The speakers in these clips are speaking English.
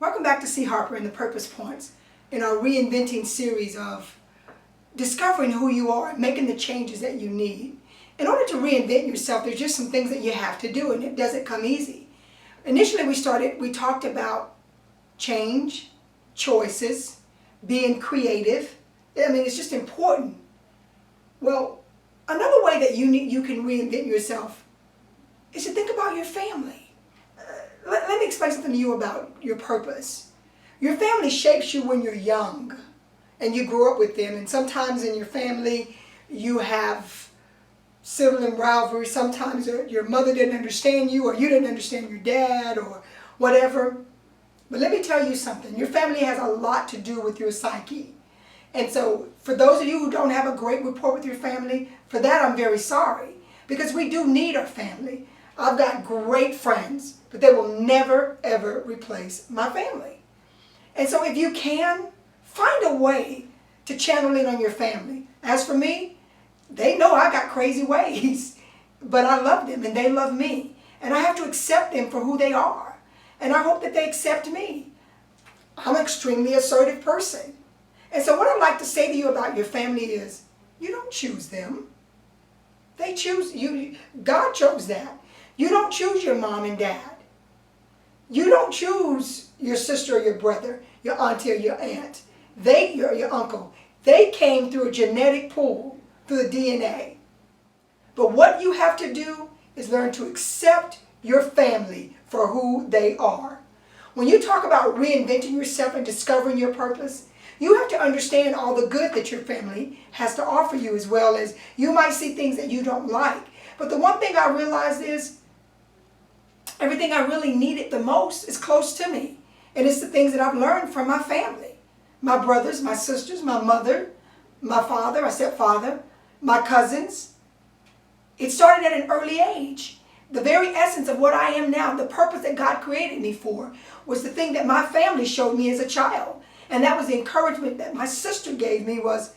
Welcome back to C.HARPER and the Purpose Points in our reinventing series of discovering who you are and making the changes that you need. In order to reinvent yourself, there's just some things that you have to do, and it doesn't come easy. Initially we talked about change, choices, being creative. I mean, it's just important. Well, another way that you can reinvent yourself is to think about your family. Let me explain something to you about your purpose. Your family shapes you when you're young and you grew up with them, and sometimes in your family you have sibling rivalry. Sometimes your mother didn't understand you, or you didn't understand your dad, or whatever. But let me tell you something. Your family has a lot to do with your psyche. And so for those of you who don't have a great rapport with your family, for that I'm very sorry, because we do need our family. I've got great friends, but they will never, ever replace my family. And so if you can, find a way to channel in on your family. As for me, they know I got crazy ways, but I love them and they love me. And I have to accept them for who they are. And I hope that they accept me. I'm an extremely assertive person. And so what I'd like to say to you about your family is, you don't choose them. They choose you. God chose that. You don't choose your mom and dad. You don't choose your sister or your brother, your auntie or your aunt. Your uncle. They came through a genetic pool, through the DNA. But what you have to do is learn to accept your family for who they are. When you talk about reinventing yourself and discovering your purpose, you have to understand all the good that your family has to offer you, as well as you might see things that you don't like. But the one thing I realized is everything I really needed the most is close to me. And it's the things that I've learned from my family. My brothers, my sisters, my mother, my father, my stepfather, my cousins. It started at an early age. The very essence of what I am now, the purpose that God created me for, was the thing that my family showed me as a child. And that was the encouragement that my sister gave me was,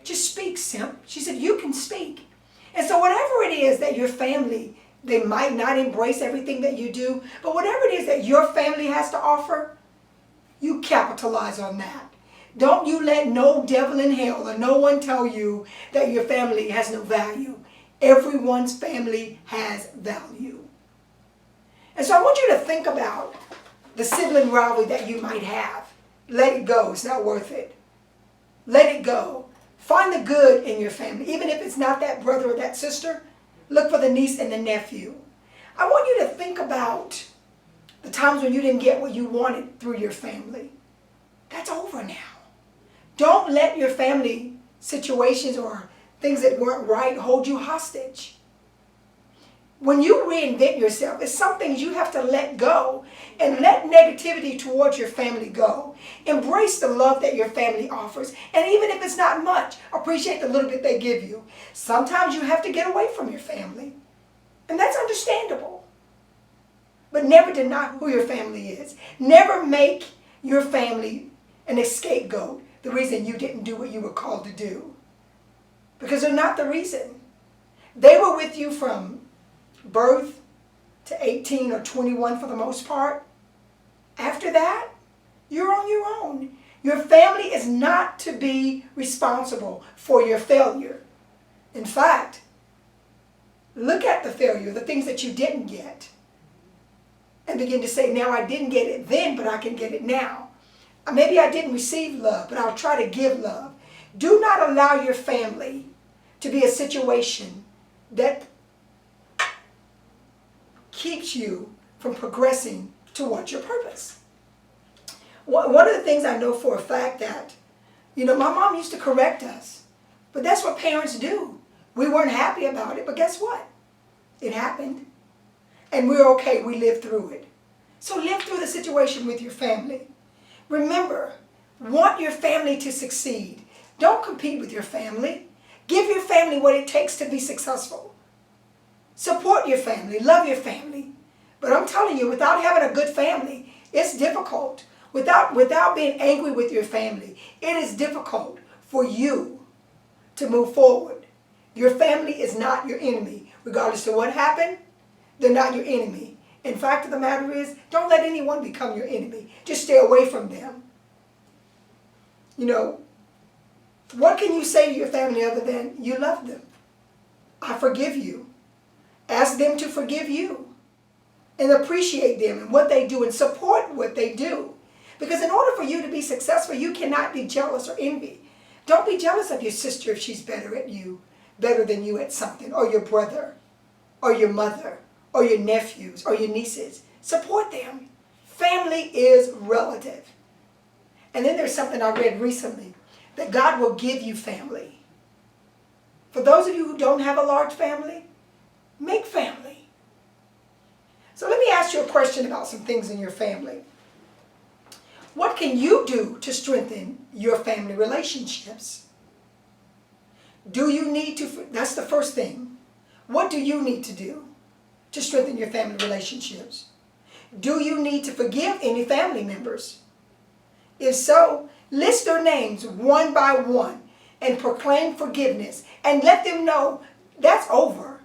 just speak, Simp. She said, you can speak. And so whatever it is that your family, they might not embrace everything that you do, but whatever it is that your family has to offer, you capitalize on that. Don't you let no devil in hell or no one tell you that your family has no value. Everyone's family has value. And so I want you to think about the sibling rivalry that you might have. Let it go. It's not worth it. Let it go. Find the good in your family. Even if it's not that brother or that sister, look for the niece and the nephew. I want you to think about the times when you didn't get what you wanted through your family. That's over now. Don't let your family situations or things that weren't right hold you hostage. When you reinvent yourself, it's some things you have to let go and let negativity towards your family go. Embrace the love that your family offers. And even if it's not much, appreciate the little bit they give you. Sometimes you have to get away from your family. And that's understandable. But never deny who your family is. Never make your family an scapegoat, the reason you didn't do what you were called to do. Because they're not the reason. They were with you from birth to 18 or 21 for the most part. After that, you're on your own. Your family is not to be responsible for your failure. In fact, look at the failure, the things that you didn't get, and begin to say, now I didn't get it then, but I can get it now. Maybe I didn't receive love, but I'll try to give love. Do not allow your family to be a situation that keeps you from progressing towards your purpose. One of the things I know for a fact that, my mom used to correct us, but that's what parents do. We weren't happy about it, but guess what? It happened. And we're okay. We lived through it. So live through the situation with your family. Remember, want your family to succeed. Don't compete with your family. Give your family what it takes to be successful. Support your family. Love your family. But I'm telling you, without having a good family, it's difficult. Without being angry with your family, it is difficult for you to move forward. Your family is not your enemy. Regardless of what happened, they're not your enemy. And fact of the matter is, don't let anyone become your enemy. Just stay away from them. You know, what can you say to your family other than you love them? I forgive you. Ask them to forgive you. And appreciate them and what they do and support what they do. Because in order for you to be successful, you cannot be jealous or envy. Don't be jealous of your sister if she's better than you at something, or your brother, or your mother, or your nephews, or your nieces. Support them. Family is relative. And then there's something I read recently, that God will give you family. For those of you who don't have a large family, make family. So let me ask you a question about some things in your family. What can you do to strengthen your family relationships? Do you need to, that's the first thing. What do you need to do to strengthen your family relationships? Do you need to forgive any family members? If so, list their names one by one and proclaim forgiveness and let them know that's over.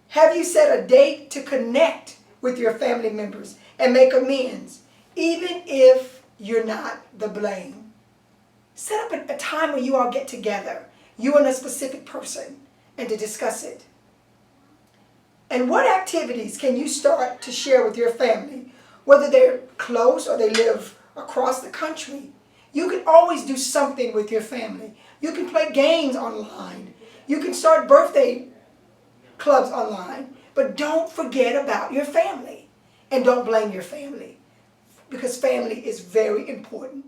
Have you set a date to connect with your family members and make amends, even if you're not the blame? Set up a time when you all get together, you and a specific person, and to discuss it. And what activities can you start to share with your family, whether they're close or they live across the country? You can always do something with your family. You can play games online. You can start birthday clubs online. But don't forget about your family. And don't blame your family, because family is very important.